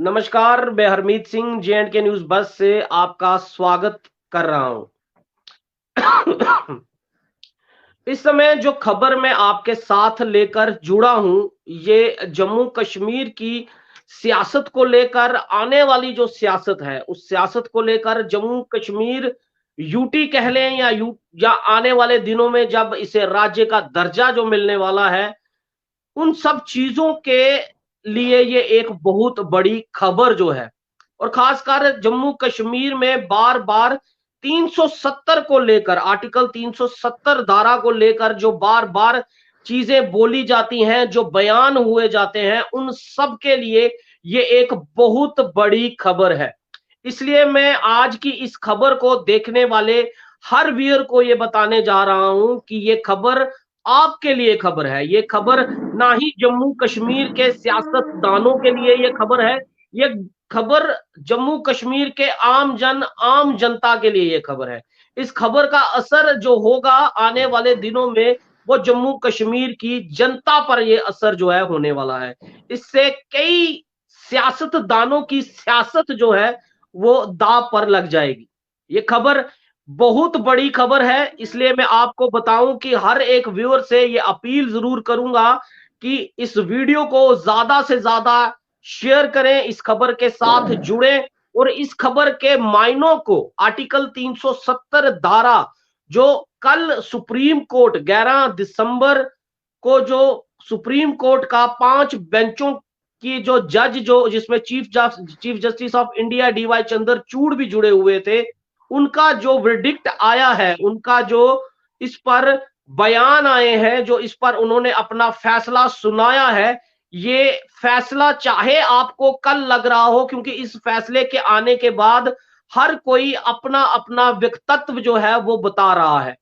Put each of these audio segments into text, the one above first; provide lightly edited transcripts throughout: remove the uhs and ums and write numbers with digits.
नमस्कार, मैं हरमीत सिंह जे&के न्यूज़ बस से आपका स्वागत कर रहा हूं। इस समय जो खबर मैं आपके साथ लेकर जुड़ा हूं, ये जम्मू कश्मीर की सियासत को लेकर आने वाली जो सियासत है, उस सियासत को लेकर जम्मू कश्मीर यूटी कह लें या आने वाले दिनों में जब इसे राज्य का दर्जा जो मिलने वाला है, उन सब चीजों के लिए ये एक बहुत बड़ी खबर जो है और खासकर जम्मू कश्मीर में बार बार 370 को लेकर आर्टिकल 370 धारा को लेकर जो बार बार चीजें बोली जाती हैं, जो बयान हुए जाते हैं, उन सब के लिए ये एक बहुत बड़ी खबर है। इसलिए मैं आज की इस खबर को देखने वाले हर व्यूअर को ये बताने जा रहा हूं कि ये खबर आपके लिए खबर है। ये खबर ना ही जम्मू कश्मीर के सियासतदानों के लिए ये खबर है, ये खबर जम्मू कश्मीर के आम जनता के लिए ये खबर है। इस खबर का असर जो होगा आने वाले दिनों में, वो जम्मू कश्मीर की जनता पर ये असर जो है होने वाला है। इससे कई सियासतदानों की सियासत जो है वो दांव पर लग जाएगी। ये खबर बहुत बड़ी खबर है, इसलिए मैं आपको बताऊं कि हर एक व्यूअर से ये अपील जरूर करूंगा कि इस वीडियो को ज्यादा से ज्यादा शेयर करें, इस खबर के साथ जुड़ें और इस खबर के मायनों को आर्टिकल 370 धारा जो कल सुप्रीम कोर्ट 11 दिसंबर को जो सुप्रीम कोर्ट का 5 बेंचों की जो जज जो जिसमें chief justice of India DY Chandrachud भी जुड़े हुए थे, उनका जो वर्डिक्ट आया है, उनका जो इस पर बयान आए हैं, जो इस पर उन्होंने अपना फैसला सुनाया है, ये फैसला चाहे आपको कल लग रहा हो, क्योंकि इस फैसले के आने के बाद हर कोई अपना अपना व्यक्तित्व जो है वो बता रहा है।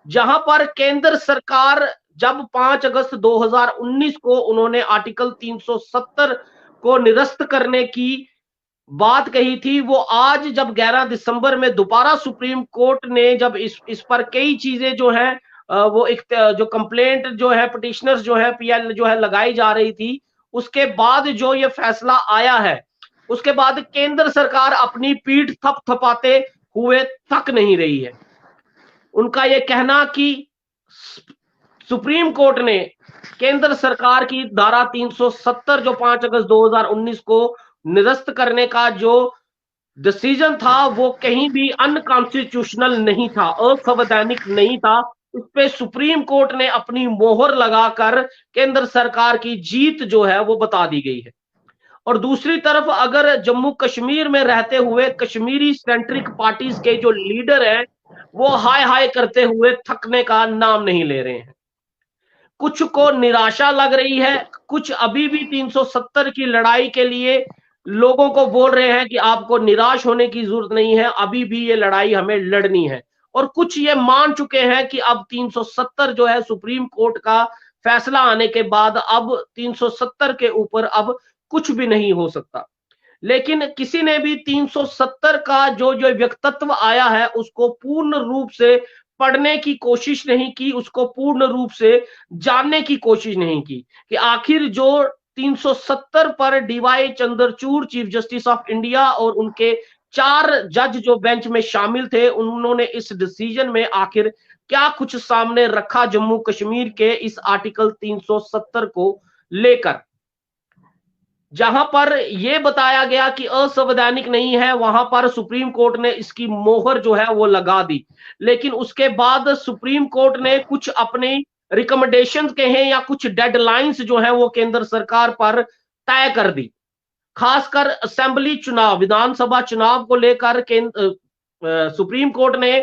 जहां पर केंद्र सरकार जब 5 अगस्त 2019 को उन्होंने आर्टिकल 370 को निरस्त करने की बात कही थी, वो आज जब 11 दिसंबर में दोबारा सुप्रीम कोर्ट ने जब इस पर कई चीजें जो है वो एक जो कंप्लेंट जो है पिटिशनर्स जो है पीएल जो है लगाई जा रही थी, उसके बाद जो ये फैसला आया है, उसके बाद केंद्र सरकार अपनी पीठ थपथपाते हुए थक नहीं रही है। उनका ये कहना कि सुप्रीम कोर्ट ने केंद्र सरकार की धारा 370 जो 5 अगस्त 2019 को निरस्त करने का जो डिसीजन था, वो कहीं भी अनकॉन्स्टिट्यूशनल नहीं था, असंवैधानिक नहीं था। उस पे सुप्रीम कोर्ट ने अपनी मोहर लगाकर केंद्र सरकार की जीत जो है वो बता दी गई है। और दूसरी तरफ अगर जम्मू कश्मीर में रहते हुए कश्मीरी सेंट्रिक पार्टीज के जो लीडर हैं, वो हाय हाय करते हुए थकने का नाम नहीं ले रहे हैं। कुछ को निराशा लग रही है, कुछ अभी भी 370 की लड़ाई के लिए लोगों को बोल रहे हैं कि आपको निराश होने की जरूरत नहीं है, अभी भी ये लड़ाई हमें लड़नी है। और कुछ ये मान चुके हैं कि अब 370 जो है सुप्रीम कोर्ट का फैसला आने के बाद अब 370 के ऊपर अब कुछ भी नहीं हो सकता। लेकिन किसी ने भी 370 का जो जो व्यक्तित्व आया है उसको पूर्ण रूप से पढ़ने की कोशिश नहीं की, उसको पूर्ण रूप से जानने की कोशिश नहीं की कि आखिर जो 370 पर DY Chandrachud chief justice of India और उनके 4 जज जो बेंच में शामिल थे, उन्होंने इस डिसीजन में आखिर क्या कुछ सामने रखा जम्मू कश्मीर के इस आर्टिकल 370 को लेकर। जहां पर यह बताया गया कि असंवैधानिक नहीं है, वहां पर सुप्रीम कोर्ट ने इसकी मोहर जो है वो लगा दी। लेकिन उसके बाद सुप्रीम कोर्ट ने कुछ अपने रिकमेंडेशन कहे या कुछ डेडलाइंस जो है वो केंद्र सरकार पर तय कर दी। खासकर असेंबली चुनाव, विधानसभा चुनाव को लेकर सुप्रीम कोर्ट ने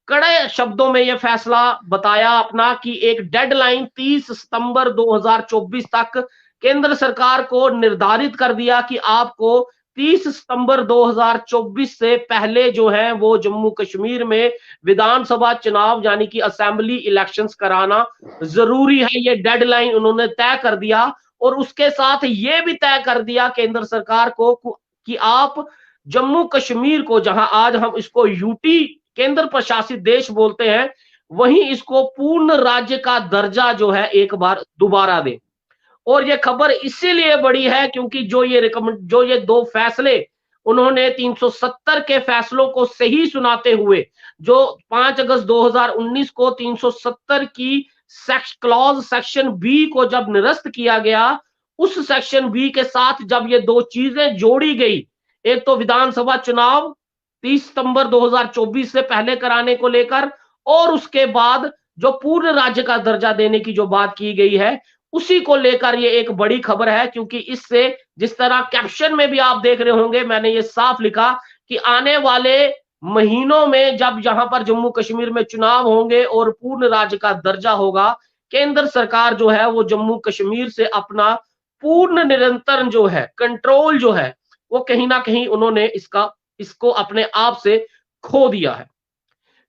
कड़े शब्दों में यह फैसला बताया अपना कि एक डेडलाइन 30 सितंबर 2024 तक केंद्र सरकार को निर्धारित कर दिया कि आपको 30 सितंबर 2024 से पहले जो है वो जम्मू कश्मीर में विधानसभा चुनाव यानी कि असेंबली इलेक्शंस कराना जरूरी है। ये डेडलाइन उन्होंने तय कर दिया और उसके साथ ये भी तय कर दिया केंद्र सरकार को कि आप जम्मू कश्मीर को, जहां आज हम इसको यूटी केंद्र प्रशासित देश बोलते हैं, वहीं इसको पूर्ण राज्य का दर्जा जो है एक बार दोबारा दें। और ये खबर इसीलिए बड़ी है क्योंकि जो ये दो फैसले उन्होंने 370 के फैसलों को सही सुनाते हुए जो 5 अगस्त 2019 को 370 की क्लॉज सेक्शन बी को जब निरस्त किया गया, उस सेक्शन बी के साथ जब ये दो चीजें जोड़ी गई, एक तो विधानसभा चुनाव 30 सितंबर 2024 से पहले कराने को लेकर, और उसके बाद जो पूर्ण राज्य का दर्जा देने की जो बात की गई है, उसी को लेकर ये एक बड़ी खबर है। क्योंकि इससे, जिस तरह कैप्शन में भी आप देख रहे होंगे, मैंने ये साफ लिखा कि आने वाले महीनों में जब यहां पर जम्मू कश्मीर में चुनाव होंगे और पूर्ण राज्य का दर्जा होगा, केंद्र सरकार जो है वो जम्मू कश्मीर से अपना पूर्ण निरंतर जो है कंट्रोल जो है वो कहीं ना कहीं उन्होंने इसको अपने आप से खो दिया है।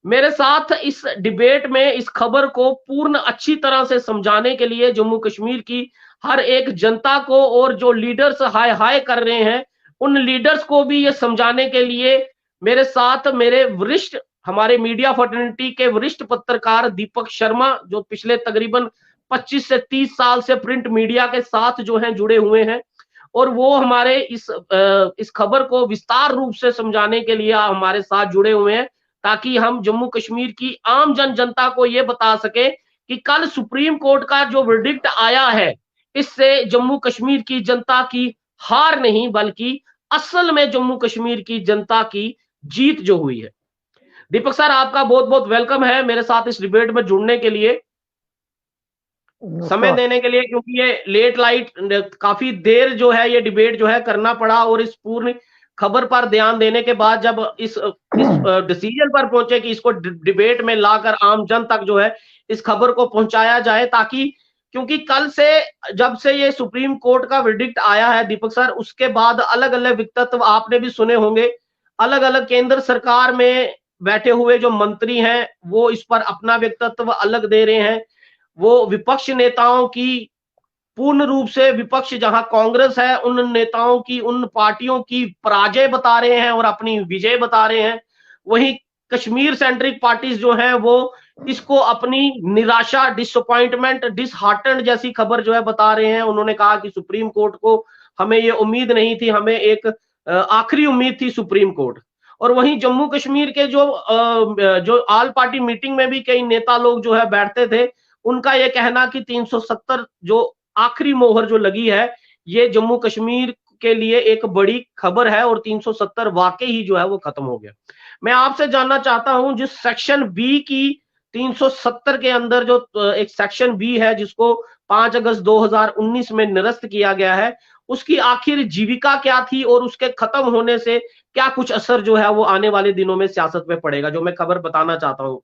मेरे साथ इस डिबेट में इस खबर को पूर्ण अच्छी तरह से समझाने के लिए जम्मू कश्मीर की हर एक जनता को और जो लीडर्स हाय हाय कर रहे हैं, उन लीडर्स को भी ये समझाने के लिए मेरे साथ मेरे वरिष्ठ, हमारे मीडिया फर्टर्निटी के वरिष्ठ पत्रकार दीपक शर्मा, जो पिछले तकरीबन 25 से 30 साल से प्रिंट मीडिया के साथ जो हैं जुड़े हुए हैं, और वो हमारे इस खबर को विस्तार रूप से समझाने के लिए हमारे साथ जुड़े हुए हैं, ताकि हम जम्मू कश्मीर की आम जनता को ये बता सके कि कल सुप्रीम कोर्ट का जो वर्डिक्ट आया है, इससे जम्मू कश्मीर की जनता की हार नहीं, बल्कि असल में जम्मू कश्मीर की जनता की जीत जो हुई है। दीपक सर, आपका बहुत बहुत वेलकम है मेरे साथ इस डिबेट में जुड़ने के लिए, समय देने के लिए, क्योंकि ये लेट लाइट काफी देर जो है ये डिबेट जो है करना पड़ा, और इस पूर्ण खबर पर ध्यान देने के बाद जब इस डिसीजन पर पहुंचे कि इसको डिबेट में लाकर आम जन तक जो है इस खबर को पहुंचाया जाए, ताकि, क्योंकि कल से जब से ये सुप्रीम कोर्ट का वर्डिक्ट आया है दीपक सर, उसके बाद अलग अलग वक्तव्य आपने भी सुने होंगे, अलग अलग केंद्र सरकार में बैठे हुए जो मंत्री हैं वो इस पर अपना वक्तव्य अलग दे रहे हैं, वो विपक्ष नेताओं की, पूर्ण रूप से विपक्ष जहां कांग्रेस है, उन नेताओं की, उन पार्टियों की पराजय बता रहे हैं और अपनी विजय बता रहे हैं। वहीं कश्मीर सेंट्रिक पार्टीज जो हैं वो इसको अपनी निराशा, डिसअपॉइंटमेंट, डिसहार्टेंड जैसी खबर जो है बता रहे हैं। उन्होंने कहा कि सुप्रीम कोर्ट को हमें ये उम्मीद नहीं थी, हमें एक आखिरी उम्मीद थी सुप्रीम कोर्ट। और वहीं जम्मू कश्मीर के जो ऑल पार्टी मीटिंग में भी कई नेता लोग जो है बैठते थे, उनका यह कहना कि 370 जो आखिरी मोहर जो लगी है, ये जम्मू कश्मीर के लिए एक बड़ी खबर है, और 370 वाकई ही जो है वो खत्म हो गया। मैं आपसे जानना चाहता हूं, जिस सेक्शन बी की 370 के अंदर जो एक सेक्शन बी है जिसको 5 अगस्त 2019 में निरस्त किया गया है, उसकी आखिर जीविका क्या थी, और उसके खत्म होने से क्या कुछ असर जो है वो आने वाले दिनों में सियासत में पड़ेगा, जो मैं खबर बताना चाहता हूं।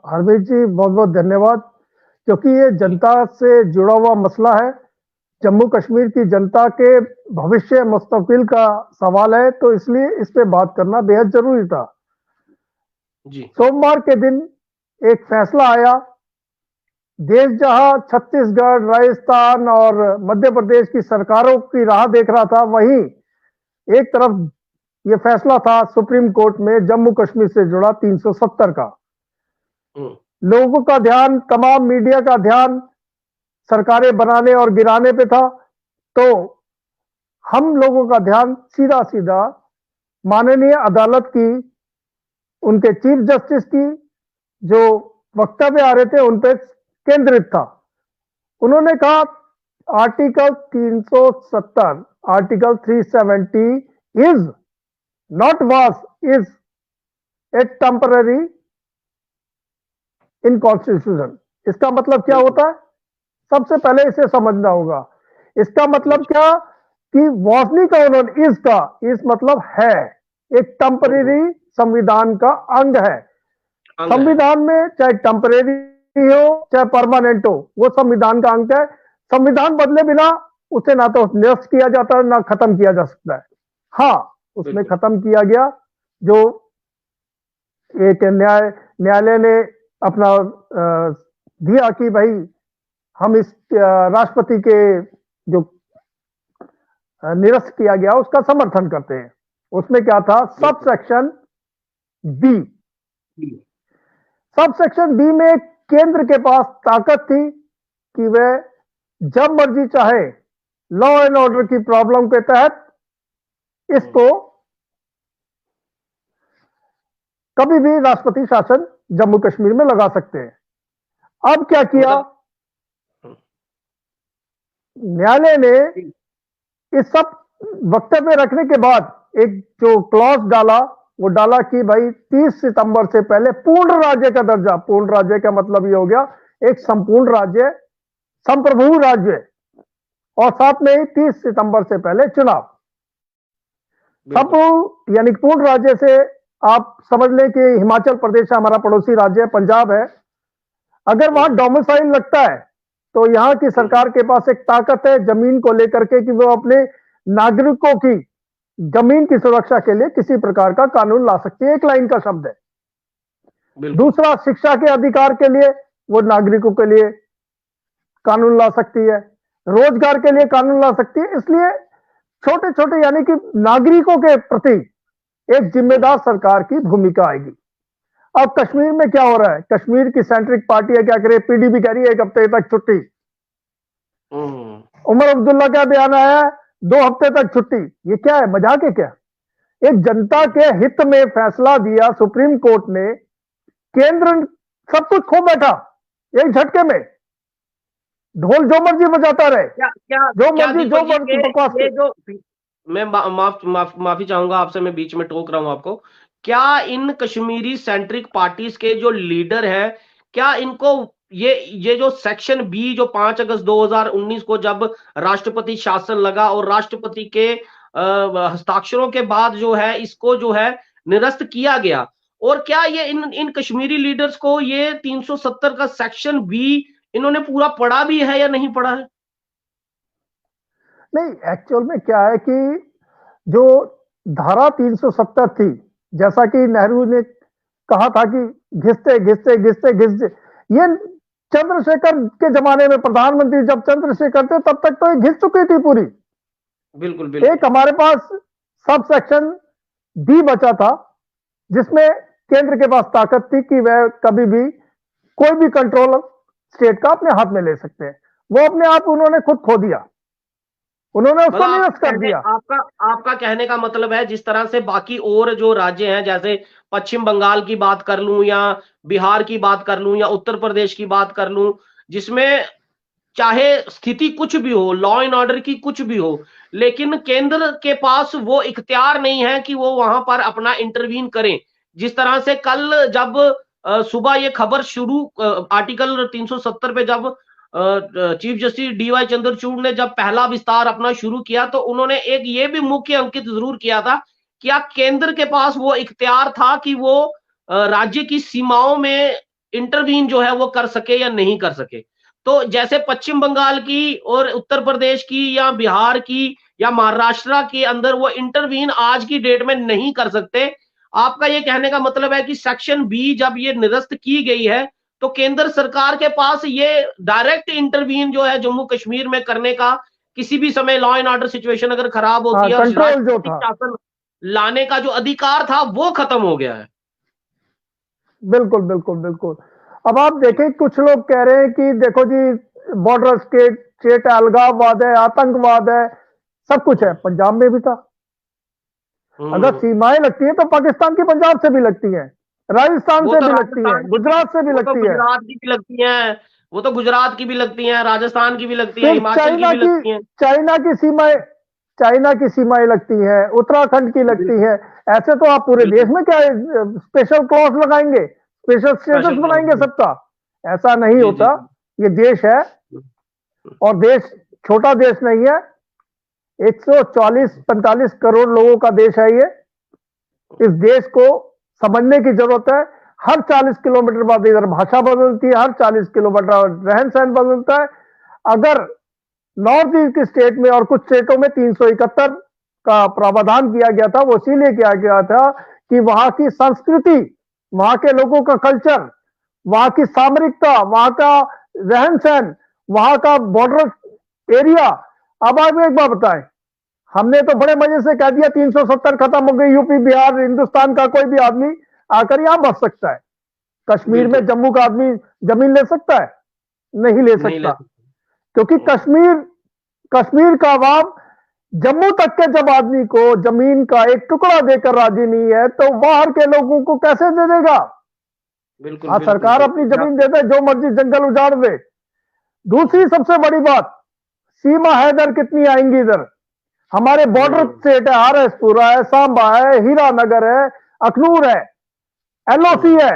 हरमीत जी, बहुत बहुत धन्यवाद, क्योंकि ये जनता से जुड़ा हुआ मसला है, जम्मू कश्मीर की जनता के भविष्य मुस्तकबिल का सवाल है, तो इसलिए इस पे बात करना बेहद जरूरी था जी। सोमवार के दिन एक फैसला आया, देश जहां छत्तीसगढ़, राजस्थान और मध्य प्रदेश की सरकारों की राह देख रहा था, वहीं एक तरफ यह फैसला था सुप्रीम कोर्ट में जम्मू कश्मीर से जुड़ा 370 का। लोगों का ध्यान, तमाम मीडिया का ध्यान सरकारें बनाने और गिराने पे था, तो हम लोगों का ध्यान सीधा सीधा माननीय अदालत की, उनके चीफ जस्टिस की जो वक्तव्य आ रहे थे उन पे केंद्रित था। उन्होंने कहा article 370, article 370 is not was is a temporary in constitution. इसका मतलब क्या होता है, सबसे पहले इसे समझना होगा। इसका मतलब क्या कि वॉज नहीं कहा उन्होंने, इज का, इस मतलब है, एक टेम्पररी संविधान का अंग है। संविधान में चाहे टेम्पररी हो चाहे परमानेंट हो, वो संविधान का अंग है। संविधान बदले बिना उसे ना तो निरस्त किया जाता है ना खत्म किया जा सकता है। हाँ, उसमें खत्म किया गया, जो एक न्यायालय ने अपना दिया कि भाई हम इस राष्ट्रपति के जो निरस्त किया गया उसका समर्थन करते हैं। उसमें क्या था, subsection B. Subsection B में केंद्र के पास ताकत थी कि वह जब मर्जी चाहे लॉ एंड ऑर्डर की प्रॉब्लम के तहत इसको कभी भी राष्ट्रपति शासन जम्मू कश्मीर में लगा सकते हैं। अब क्या किया न्यायालय ने, इस सब वक्तव्य रखने के बाद एक जो क्लॉज डाला, वो डाला कि भाई 30 सितंबर से पहले पूर्ण राज्य का दर्जा, पूर्ण राज्य का मतलब ये हो गया एक संपूर्ण राज्य, संप्रभु राज्य, और साथ में ही 30 सितंबर से पहले चुनाव। संपूर्ण यानी पूर्ण राज्य से आप समझ लें कि हिमाचल प्रदेश हमारा पड़ोसी राज्य है, पंजाब है, अगर वहां डोमिसाइल लगता है तो यहां की सरकार के पास एक ताकत है जमीन को लेकर के कि वो अपने नागरिकों की जमीन की सुरक्षा के लिए किसी प्रकार का कानून ला सकती है। एक लाइन का शब्द है। दूसरा, शिक्षा के अधिकार के लिए वो नागरिकों के लिए कानून ला सकती है, रोजगार के लिए कानून ला सकती है। इसलिए छोटे छोटे यानी कि नागरिकों के प्रति एक जिम्मेदार सरकार की भूमिका आएगी। अब कश्मीर में क्या हो रहा है, कश्मीर की सेंट्रिक पार्टी है, क्या करे, पीडीपी कह रही है 1 हफ्ते तक छुट्टी। उमर अब्दुल्ला का बयान आया है 2 हफ्ते तक छुट्टी। ये क्या है, मजाक है क्या? एक जनता के हित में फैसला दिया सुप्रीम कोर्ट ने, केंद्र सब कुछ खो बैठा एक झटके में, ढोल जो मर्जी बजाता रहे, जो मर्जी जो बकवास। मैं माफी चाहूंगा आपसे, मैं बीच में टोक रहा हूं आपको। क्या इन कश्मीरी सेंट्रिक पार्टीज के जो लीडर हैं, क्या इनको ये जो सेक्शन बी जो 5 अगस्त 2019 को जब राष्ट्रपति शासन लगा और राष्ट्रपति के हस्ताक्षरों के बाद जो है इसको जो है निरस्त किया गया, और क्या ये इन कश्मीरी लीडर्स को ये 370 का सेक्शन बी इन्होंने पूरा पढ़ा भी है या नहीं पढ़ा है? नहीं, एक्चुअल में क्या है कि जो धारा 370 थी, जैसा कि नेहरू ने कहा था कि घिसते घिसते घिसते घिसते, ये चंद्रशेखर के जमाने में प्रधानमंत्री जब चंद्रशेखर थे तब तक तो ये घिस चुकी थी पूरी। बिल्कुल बिल्कुल। एक हमारे पास सब सेक्शन डी बचा था जिसमें केंद्र के पास ताकत थी कि वह कभी भी कोई भी कंट्रोल स्टेट का अपने हाथ में ले सकते हैं। वो अपने आप उन्होंने खुद खो दिया, उन्होंने उसको निरस्त कर दिया। आपका कहने का मतलब है जिस तरह से बाकी और जो राज्य हैं, जैसे पश्चिम बंगाल की बात कर लूं या बिहार की बात कर लूं या उत्तर प्रदेश की बात कर लूं, जिसमें चाहे स्थिति कुछ भी हो, लॉ एंड ऑर्डर की कुछ भी हो, लेकिन केंद्र के पास वो इख्तियार नहीं है कि वो वहां पर अपना इंटरवीन करें। जिस तरह से कल जब सुबह ये खबर शुरू, आर्टिकल 370 पे जब चीफ जस्टिस डीवाई चंद्रचूड़ ने जब पहला विस्तार अपना शुरू किया, तो उन्होंने एक ये भी मुख्य अंकित जरूर किया था कि क्या केंद्र के पास वो इख्तियार था कि वो राज्य की सीमाओं में इंटरवीन जो है वो कर सके या नहीं कर सके। तो जैसे पश्चिम बंगाल की और उत्तर प्रदेश की या बिहार की या महाराष्ट्र के अंदर वो इंटरवीन आज की डेट में नहीं कर सकते। आपका ये कहने का मतलब है कि सेक्शन बी जब ये निरस्त की गई है तो केंद्र सरकार के पास ये डायरेक्ट इंटरवीन जो है जम्मू कश्मीर में करने का, किसी भी समय लॉ एंड ऑर्डर सिचुएशन अगर खराब होती है, राष्ट्रपति शासन लाने का जो अधिकार था वो खत्म हो गया है। बिल्कुल बिल्कुल बिल्कुल। अब आप देखें, कुछ लोग कह रहे हैं कि देखो जी बॉर्डर स्टेट अलगाववाद है, आतंकवाद है, सब कुछ है। पंजाब में भी था। अगर सीमाएं लगती है तो पाकिस्तान की पंजाब से भी लगती है, राजस्थान से भी लगती है, गुजरात से भी लगती है, गुजरात की भी लगती है, वो तो गुजरात की भी लगती है, राजस्थान की भी लगती है, हिमाचल की भी लगती है, चाइना की सीमाएं लगती हैं, उत्तराखंड की लगती है। ऐसे तो आप पूरे देश में क्या स्पेशल क्लॉज लगाएंगे, स्पेशल स्टेटस बनाएंगे सबका? ऐसा नहीं होता। ये देश है और देश छोटा देश नहीं है, 140-45 करोड़ लोगों का देश है ये। इस देश को समझने की जरूरत है। हर 40 किलोमीटर बाद इधर भाषा बदलती है, हर 40 किलोमीटर रहन सहन बदलता है। अगर नॉर्थ ईस्ट की स्टेट में और कुछ स्टेटों में 371 का प्रावधान किया गया था, वो इसीलिए किया गया था कि वहां की संस्कृति, वहां के लोगों का कल्चर, वहां की सामरिकता, वहां का रहन सहन, वहां का बॉर्डर एरिया। अब आप एक बात बताएं, हमने तो बड़े मजे से कह दिया 370 खत्म हो गई, यूपी बिहार हिंदुस्तान का कोई भी आदमी आकर यहां बस सकता है। कश्मीर में जम्मू का आदमी जमीन ले सकता है? नहीं ले सकता। क्योंकि कश्मीर का अवाम जम्मू तक के जब आदमी को जमीन का एक टुकड़ा देकर राजी नहीं है तो बाहर के लोगों को कैसे दे देगा? बिल्कुल हाँ, बिल्कुल सरकार अपनी जमीन दे दे, जो मर्जी जंगल उजाड़ दे। दूसरी सबसे बड़ी बात, सीमा हैदर कितनी आएंगी इधर? हमारे बॉर्डर स्टेट है, आरएसपुरा है, सांबा है, हीरानगर है, अखनूर है, एलओसी है।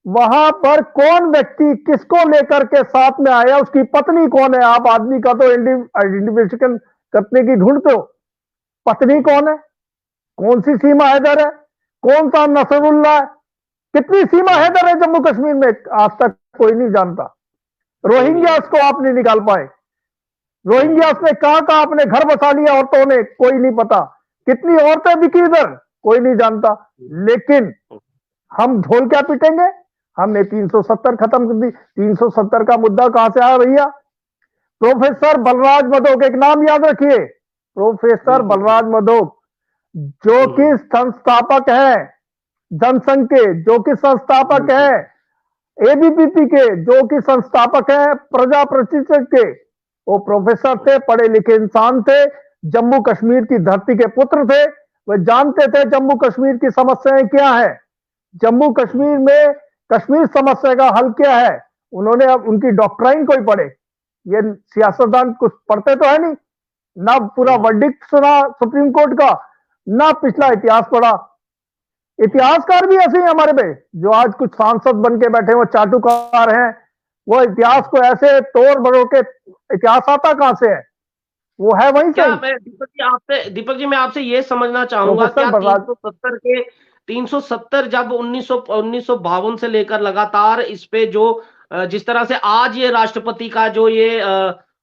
वहां पर कौन व्यक्ति किसको लेकर के साथ में आया, उसकी पत्नी कौन है? आप आदमी का तो आइडेंटिफिकेशन करने की ढूंढते हो, पत्नी कौन है? कौन सी सीमा हैदर है? कौन सा नसरुल्ला है? कितनी सीमा हैदर है जम्मू कश्मीर में? आज तक कोई नहीं जानता। रोहिंग्यास को आप नहीं निकाल पाए। रोहिंग्यास ने कहां अपने घर बसा लिया औरतों ने, कोई नहीं पता। कितनी औरतें दिखी इधर, कोई नहीं जानता। लेकिन हम ढोल क्या पीटेंगे? हमने 370 खत्म कर दी। 370 का मुद्दा कहां से आया भैया? प्रोफेसर बलराज मधोक, एक नाम याद रखिए, प्रोफेसर बलराज मधोक, जो कि संस्थापक है जनसंघ के, जो कि संस्थापक है एबीवीपी के, जो कि संस्थापक है प्रजा परिषद के। वो प्रोफेसर थे, पढ़े लिखे इंसान थे, जम्मू कश्मीर की धरती के पुत्र थे। वे जानते थे जम्मू कश्मीर की समस्याएं क्या है, जम्मू कश्मीर में कश्मीर समस्या का हल क्या है। उन्होंने अब उनकी डॉक्ट्राइन को ही पढ़े। ये सियासतदान कुछ पढ़ते तो है नहीं, ना पूरा वर्डिक्ट सुना सुप्रीम कोर्ट का, ना पिछला इतिहास पढ़ा। इतिहासकार भी ऐसे ही हमारे में, जो आज कुछ सांसद बन के बैठे, वो चाटुकार हैं, वो इतिहास को ऐसे तोड़ मरोड़ के, इतिहास आता कहां से है? वो है वहीं क्या से। मैं दीपक जी मैं आपसे ये समझना चाहूंगा, क्या 370 जब 1952 से लेकर लगातार इस पे जो जिस तरह से आज ये राष्ट्रपति का जो ये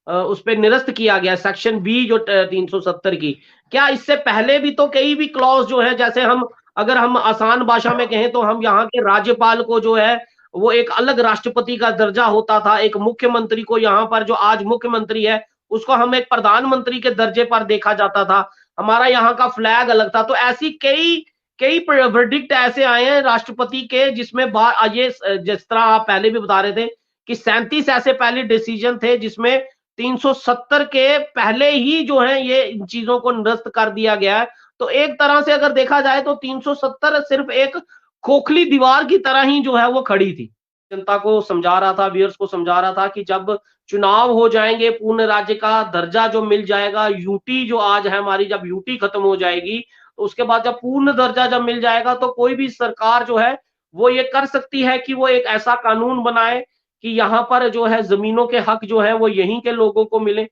उस पे निरस्त किया गया सेक्शन बी जो 370 की, क्या इससे पहले भी तो कई भी क्लॉज जो है, जैसे हम अगर हम आसान भाषा में कहें तो हम यहाँ के राज्यपाल को जो है वो एक अलग राष्ट्रपति का दर्जा होता था, एक मुख्यमंत्री को यहाँ पर जो आज मुख्यमंत्री है उसको हम एक प्रधानमंत्री के दर्जे पर देखा जाता था, हमारा यहाँ का फ्लैग अलग था। तो ऐसी कई कई वर्डिक्ट ऐसे आए हैं राष्ट्रपति के, जिसमें ये जिस तरह आप पहले भी बता रहे थे कि 37 ऐसे पहले डिसीजन थे जिसमें 370 के पहले ही जो है ये इन चीजों को निरस्त कर दिया गया है। तो एक तरह से अगर देखा जाए तो 370 सिर्फ एक खोखली दीवार की तरह ही जो है वो खड़ी थी। जनता को समझा रहा था, व्यूअर्स को समझा रहा था कि जब चुनाव हो जाएंगे, पूर्ण राज्य का दर्जा जो मिल जाएगा, यूटी जो आज है हमारी, जब यूटी खत्म हो जाएगी तो उसके बाद जब पूर्ण दर्जा जब मिल जाएगा तो कोई भी सरकार जो है वो ये कर सकती है कि वो एक ऐसा कानून बनाए कि यहाँ पर जो है जमीनों के हक जो है वो यहीं के लोगों को मिले।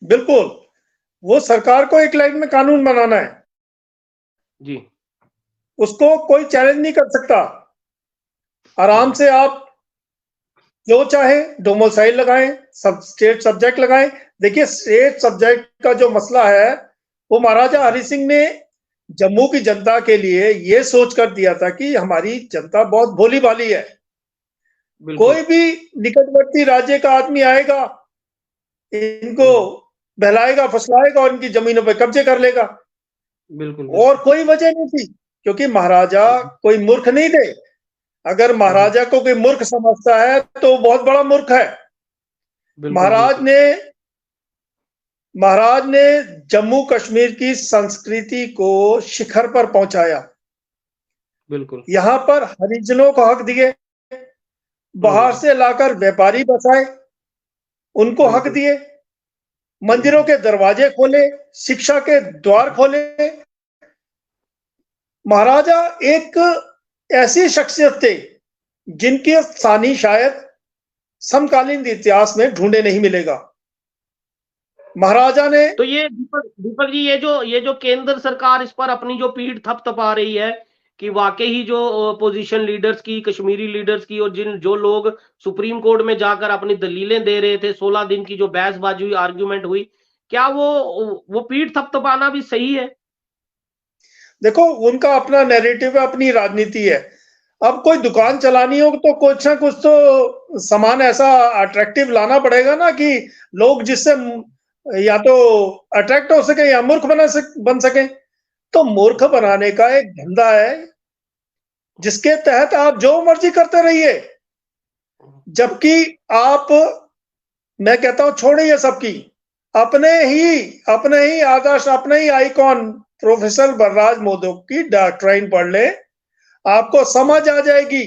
बिल्कुल, वो सरकार को एक लाइन में कानून बनाना है जी, उसको कोई चैलेंज नहीं कर सकता। आराम से आप जो चाहे डोमिसाइल लगाएं, सब स्टेट सब्जेक्ट लगाएं। देखिए, स्टेट सब्जेक्ट का जो मसला है वो महाराजा हरि सिंह ने जम्मू की जनता के लिए ये सोच कर दिया था कि हमारी जनता बहुत भोली भाली है, कोई भी निकटवर्ती राज्य का आदमी आएगा, इनको बहलाएगा फसलाएगा और इनकी जमीनों पर कब्जे कर लेगा। बिल्कुल। और कोई वजह नहीं थी, क्योंकि महाराजा कोई मूर्ख नहीं थे। अगर महाराजा को कोई मूर्ख समझता है तो बहुत बड़ा मूर्ख है। महाराज ने जम्मू कश्मीर की संस्कृति को शिखर पर पहुंचाया। बिल्कुल, यहां पर हरिजनों को हक दिए, बाहर से लाकर व्यापारी बसाए, उनको हक दिए, मंदिरों के दरवाजे खोले, शिक्षा के द्वार खोले। महाराजा एक ऐसी शख्सियत थे जिनके सानी शायद समकालीन इतिहास में ढूंढे नहीं मिलेगा। महाराजा ने तो ये दीपक जी, ये जो केंद्र सरकार इस पर अपनी जो पीठ थपथपा रही है कि वाकई ही जो अपोजिशन लीडर्स की, कश्मीरी लीडर्स की, और जो लोग सुप्रीम कोर्ट में जाकर अपनी दलीलें दे रहे थे, 16 दिन की जो बहसबाजी हुई, आर्ग्यूमेंट हुई, क्या वो पीठ थपथपाना भी सही है? देखो, उनका अपना नैरेटिव है, अपनी राजनीति है। अब कोई दुकान चलानी हो तो कुछ ना कुछ तो सामान ऐसा अट्रैक्टिव लाना पड़ेगा ना कि लोग जिससे या तो अट्रैक्ट हो सके या मूर्ख बन सके। तो मूर्ख बनाने का एक धंधा है जिसके तहत आप जो मर्जी करते रहिए, जबकि आप मैं कहता हूं छोड़िए सबकी, अपने ही आदर्श, अपने ही आइकॉन प्रोफेसर बलराज मोदक की डॉक्ट्राइन पढ़ ले, आपको समझ आ जाएगी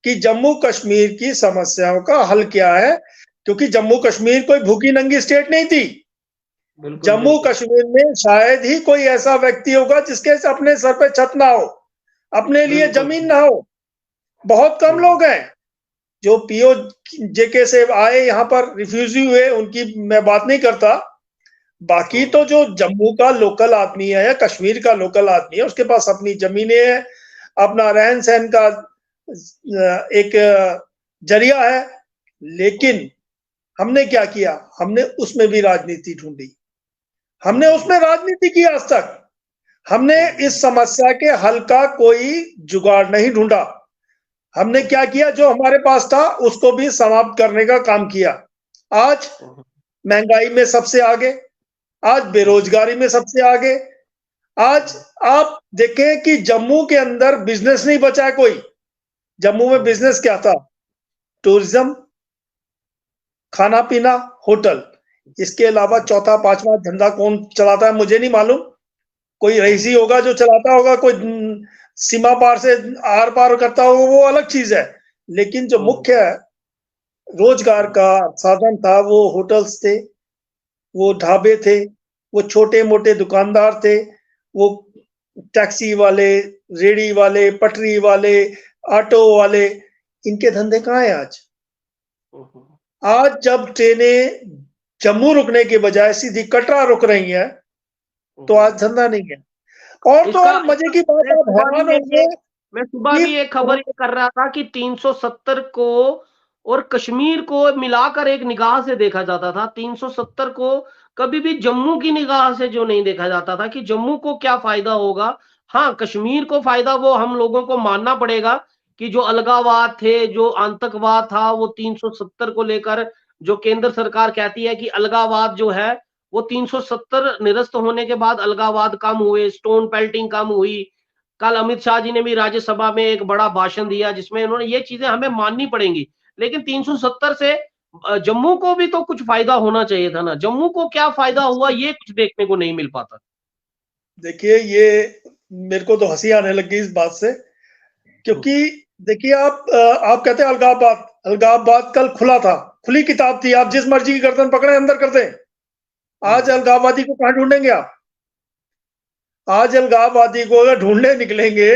कि जम्मू कश्मीर की समस्याओं का हल क्या है। क्योंकि जम्मू कश्मीर कोई भूखी नंगी स्टेट नहीं थी। जम्मू कश्मीर में शायद ही कोई ऐसा व्यक्ति होगा जिसके अपने सर पे छत ना हो, अपने लिए जमीन ना हो। बहुत कम लोग हैं जो पीओ जेके से आए, यहाँ पर रिफ्यूजी हुए, उनकी मैं बात नहीं करता। बाकी तो जो जम्मू का लोकल आदमी है या कश्मीर का लोकल आदमी है, उसके पास अपनी जमीनें हैं, अपना रहन सहन का एक जरिया है। लेकिन हमने क्या किया, हमने उसमें भी राजनीति ढूंढी, हमने उसमें राजनीति की। आज तक हमने इस समस्या के हल का कोई जुगाड़ नहीं ढूंढा। हमने क्या किया, जो हमारे पास था उसको भी समाप्त करने का काम किया। आज महंगाई में सबसे आगे, आज बेरोजगारी में सबसे आगे। आज आप देखें कि जम्मू के अंदर बिजनेस नहीं बचा है कोई। जम्मू में बिजनेस क्या था? टूरिज्म, खाना पीना, होटल। इसके अलावा चौथा पांचवा धंधा कौन चलाता है मुझे नहीं मालूम। कोई रईसी होगा जो चलाता होगा, कोई सीमा पार से आर पार करता होगा, वो अलग चीज है। लेकिन जो मुख्य रोजगार का साधन था वो होटल्स थे, वो ढाबे थे, वो छोटे मोटे दुकानदार थे, वो टैक्सी वाले, रेड़ी वाले, पटरी वाले, ऑटो वाले। इनके धंधे कहाँ हैं आज? आज जब ट्रेनें जम्मू रुकने के बजाय सीधी कटरा रुक रही हैं, तो आज धंधा नहीं है। और तो और मजे की बात, आप हैरान होंगे। मैं सुबह भी एक खबर ये कर रहा था कि 370 को और कश्मीर को मिलाकर एक निगाह से देखा जाता था। 370 को कभी भी जम्मू की निगाह से जो नहीं देखा जाता था कि जम्मू को क्या फायदा होगा। हाँ, कश्मीर को फायदा वो हम लोगों को मानना पड़ेगा कि जो अलगाववाद थे, जो आतंकवाद था, वो 370 को लेकर जो केंद्र सरकार कहती है कि अलगाववाद जो है वो 370 निरस्त होने के बाद अलगाववाद कम हुए, स्टोन पेल्टिंग कम हुई। कल अमित शाह जी ने भी राज्यसभा में एक बड़ा भाषण दिया जिसमें उन्होंने ये चीजें हमें माननी पड़ेंगी। लेकिन 370 से जम्मू को भी तो कुछ फायदा होना चाहिए था ना। जम्मू को क्या फायदा हुआ ये कुछ देखने को नहीं मिल पाता। देखिए, ये मेरे को तो हंसी आने लगी इस बात से। क्योंकि देखिए, आप कहते हैं अलगाववाद, अलगाववाद कल खुला था, खुली किताब थी, आप जिस मर्जी की गर्दन पकड़े अंदर कर दें। आज अलगाववादी को कहां ढूंढेंगे आप? आज अलगाववादी को अगर ढूंढने निकलेंगे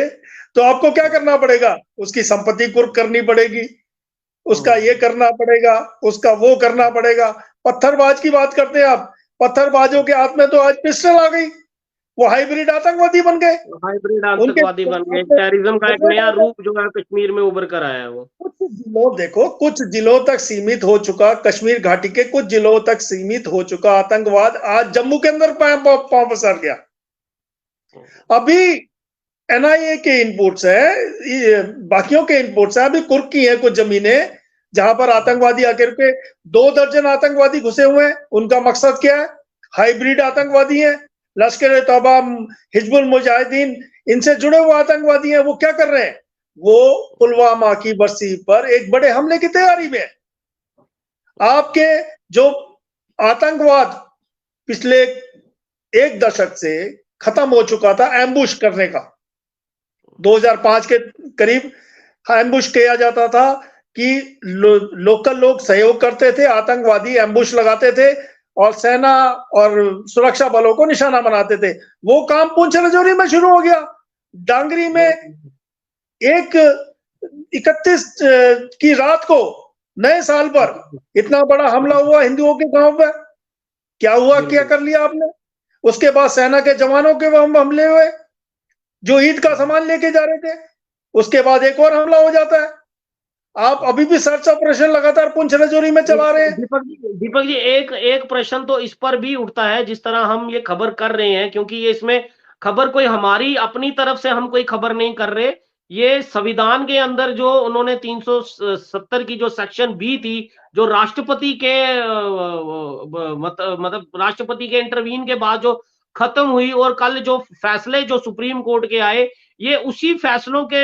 तो आपको क्या करना पड़ेगा? उसकी संपत्ति कुर्क करनी पड़ेगी, उसका ये करना पड़ेगा, उसका वो करना पड़ेगा। पत्थरबाज की बात करते हैं आप, पत्थरबाजों के हाथ में तो आज पिस्टल आ गई, वो हाइब्रिड आतंकवादी बन गए, हाइब्रिड आतंकवादी बन गए। टेररिज्म का एक नया रूप जो है कश्मीर में उभर कर आया है। वो कुछ जिलों, देखो, कुछ जिलों तक सीमित हो चुका, कश्मीर घाटी के कुछ जिलों तक सीमित हो चुका आतंकवाद आज जम्मू के अंदर पांव पसार गया। अभी एनआईए के इनपुट्स है, बाकियों के इनपुट्स है, अभी कुर्क की है कुछ जमीनें जहां पर आतंकवादी आकर के 2 दर्जन आतंकवादी घुसे हुए हैं। उनका मकसद क्या है? हाइब्रिड आतंकवादी हैं, लश्कर ए तौबा, हिजबुल मुजाहिदीन, इनसे जुड़े हुए आतंकवादी हैं। वो क्या कर रहे हैं? वो पुलवामा की बस्ती पर एक बड़े हमले की तैयारी में। आपके जो आतंकवाद पिछले 1 दशक से खत्म हो चुका था एम्बुश करने का, 2005 के करीब एम्बुश किया जाता था कि लोकल लोग सहयोग करते थे, आतंकवादी एम्बुश लगाते थे और सेना और सुरक्षा बलों को निशाना बनाते थे। वो काम पुंछ राजौरी में शुरू हो गया। डांगरी में 31 की रात को नए साल पर इतना बड़ा हमला हुआ हिंदुओं के गांव पर। क्या हुआ, क्या कर लिया आपने? उसके बाद सेना के जवानों के हमले हुए जो ईद का सामान लेके जा रहे थे। उसके बाद एक और हमला हो जाता है। आप अभी भी सर्च ऑपरेशन लगातार पुंछ राजौरी में चला रहे हैं। दीपक जी, एक प्रश्न तो इस पर भी उठता है, जिस तरह हम ये खबर कर रहे हैं, क्योंकि ये इसमें खबर कोई हमारी अपनी तरफ से हम कोई खबर नहीं कर रहे। ये संविधान के अंदर जो उन्होंने 370 की जो सेक्शन बी थी, जो राष्ट्रपति के मतलब राष्ट्रपति के इंटरवीन के बाद जो खत्म हुई और कल जो फैसले जो सुप्रीम कोर्ट के आए, ये उसी फैसलों के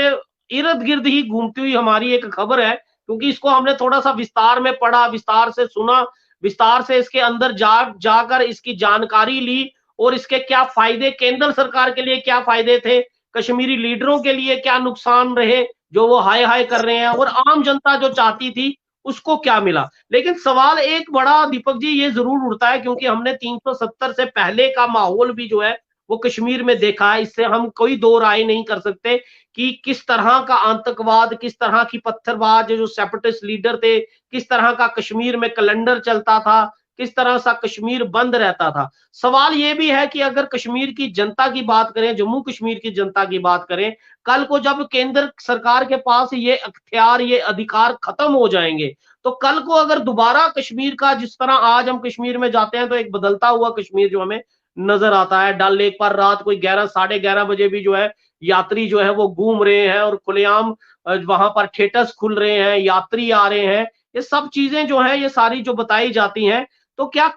इर्द गिर्द ही घूमती हुई हमारी एक खबर है। क्योंकि इसको हमने थोड़ा सा विस्तार में पढ़ा, विस्तार से सुना, विस्तार से इसके अंदर जाकर इसकी जानकारी ली और इसके क्या फायदे, केंद्र सरकार के लिए क्या फायदे थे, कश्मीरी लीडरों के लिए क्या नुकसान रहे जो वो हाय हाय कर रहे हैं, और आम जनता जो चाहती थी उसको क्या मिला। लेकिन सवाल एक बड़ा दीपक जी ये जरूर उठता है, क्योंकि हमने 370 से पहले का माहौल भी जो है वो कश्मीर में देखा है, इससे हम कोई दो राय नहीं कर सकते कि किस तरह का आतंकवाद, किस तरह की पत्थरबाज जो सेपरेटिस्ट लीडर थे, किस तरह का कश्मीर में कैलेंडर चलता था, किस तरह सा कश्मीर बंद रहता था। सवाल ये भी है कि अगर कश्मीर की जनता की बात करें, जम्मू कश्मीर की जनता की बात करें, कल को जब केंद्र सरकार के पास ये अख्तियार, ये अधिकार खत्म हो जाएंगे, तो कल को अगर दोबारा कश्मीर का, जिस तरह आज हम कश्मीर में जाते हैं तो एक बदलता हुआ कश्मीर जो हमें नजर आता है, डल लेक पर रात कोई 11 साढ़े 11 बजे भी जो है यात्री जो है वो घूम रहे हैं और खुलेआम वहां पर थिएटर्स खुल रहे हैं, यात्री आ रहे हैं, ये सब चीजें जो है ये सारी जो बताई जाती हैं, तो क्या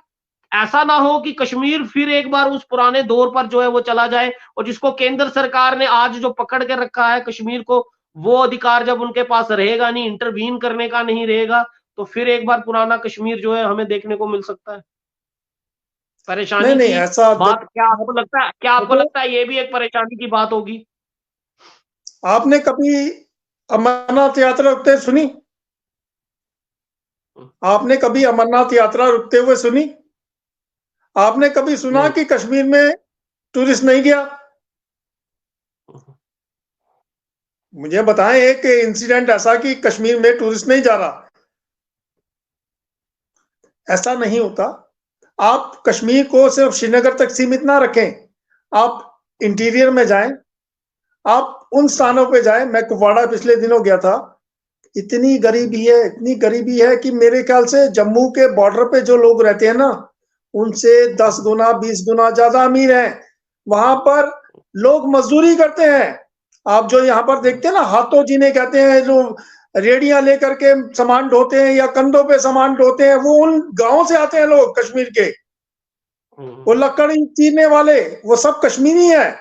ऐसा ना हो कि कश्मीर फिर एक बार उस पुराने दौर पर जो है वो चला जाए, और जिसको केंद्र सरकार ने आज जो पकड़ के रखा है कश्मीर को, वो अधिकार जब उनके पास रहेगा नहीं, इंटरवीन करने का नहीं रहेगा, तो फिर एक बार पुराना कश्मीर जो है हमें देखने को मिल सकता है। परेशानी नहीं की ऐसा बात क्या आपको लगता है, क्या आपको लगता है ये भी एक परेशानी की बात होगी? आपने कभी अमरनाथ यात्रा रुकते सुनी? आपने कभी अमरनाथ यात्रा रुकते हुए सुनी? आपने कभी सुना कि कश्मीर में टूरिस्ट नहीं गया? मुझे बताएं एक इंसिडेंट ऐसा कि कश्मीर में टूरिस्ट नहीं जा रहा। ऐसा नहीं होता। आप कश्मीर को सिर्फ श्रीनगर तक सीमित ना रखें, आप इंटीरियर में जाएं, आप उन स्थानों पे जाएं। मैं कुपवाड़ा पिछले दिनों गया था। इतनी गरीबी है, इतनी गरीबी है कि मेरे ख्याल से जम्मू के बॉर्डर पे जो लोग रहते हैं ना, उनसे 10 गुना 20 गुना ज्यादा अमीर हैं। वहां पर लोग मजदूरी करते हैं। आप जो यहाँ पर देखते हैं ना, हाथों जिन्हें कहते हैं, जो रेडियां लेकर के सामान ढोते हैं या कंधों पे सामान ढोते हैं, वो उन गांवों से आते हैं लोग कश्मीर के। वो लकड़ी चीरने वाले वो सब कश्मीरी हैं।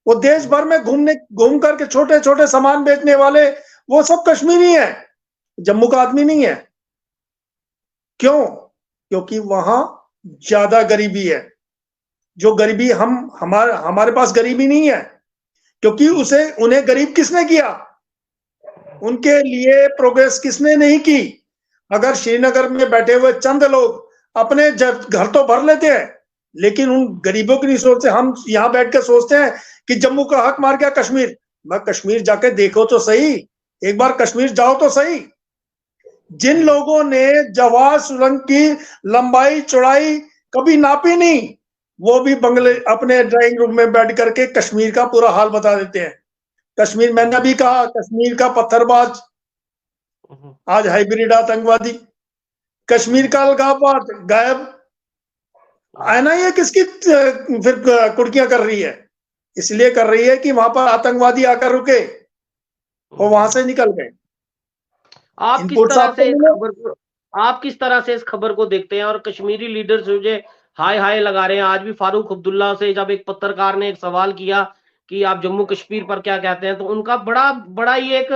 वो देश भर में घूम करके छोटे छोटे सामान बेचने वाले वो सब कश्मीरी हैं, जम्मू का आदमी नहीं है। क्यों? क्योंकि वहां ज्यादा गरीबी है। जो गरीबी हमारे पास गरीबी नहीं है, क्योंकि उन्हें गरीब किसने किया? उनके लिए प्रोग्रेस किसने नहीं की? अगर श्रीनगर में बैठे हुए चंद लोग अपने घर तो भर लेते हैं, लेकिन उन गरीबों की नहीं सोचते। हम यहाँ बैठ के सोचते हैं कि जम्मू का हक मार गया कश्मीर। मैं कश्मीर जाके देखो तो सही, एक बार कश्मीर जाओ तो सही। जिन लोगों ने जवाहर सुरंग की लंबाई चौड़ाई कभी नापी नहीं, वो भी बंगले अपने ड्राइंग रूम में बैठ करके कश्मीर का पूरा हाल बता देते हैं। कश्मीर, मैंने भी कहा, कश्मीर का पत्थरबाज आज हाइब्रिड आतंकवादी, कश्मीर का अलगाववाद गायब। एनआईए किसकी फिर कुर्कियां कर रही है? इसलिए कर रही है कि वहां पर आतंकवादी आकर रुके और वहां से निकल गए। आप किस तरह से इस खबर को देखते हैं? और कश्मीरी लीडर्स जो हाय हाय लगा रहे हैं, आज भी फारूक अब्दुल्ला से जब एक पत्रकार ने एक सवाल किया कि आप जम्मू कश्मीर पर क्या कहते हैं, तो उनका बड़ा ही एक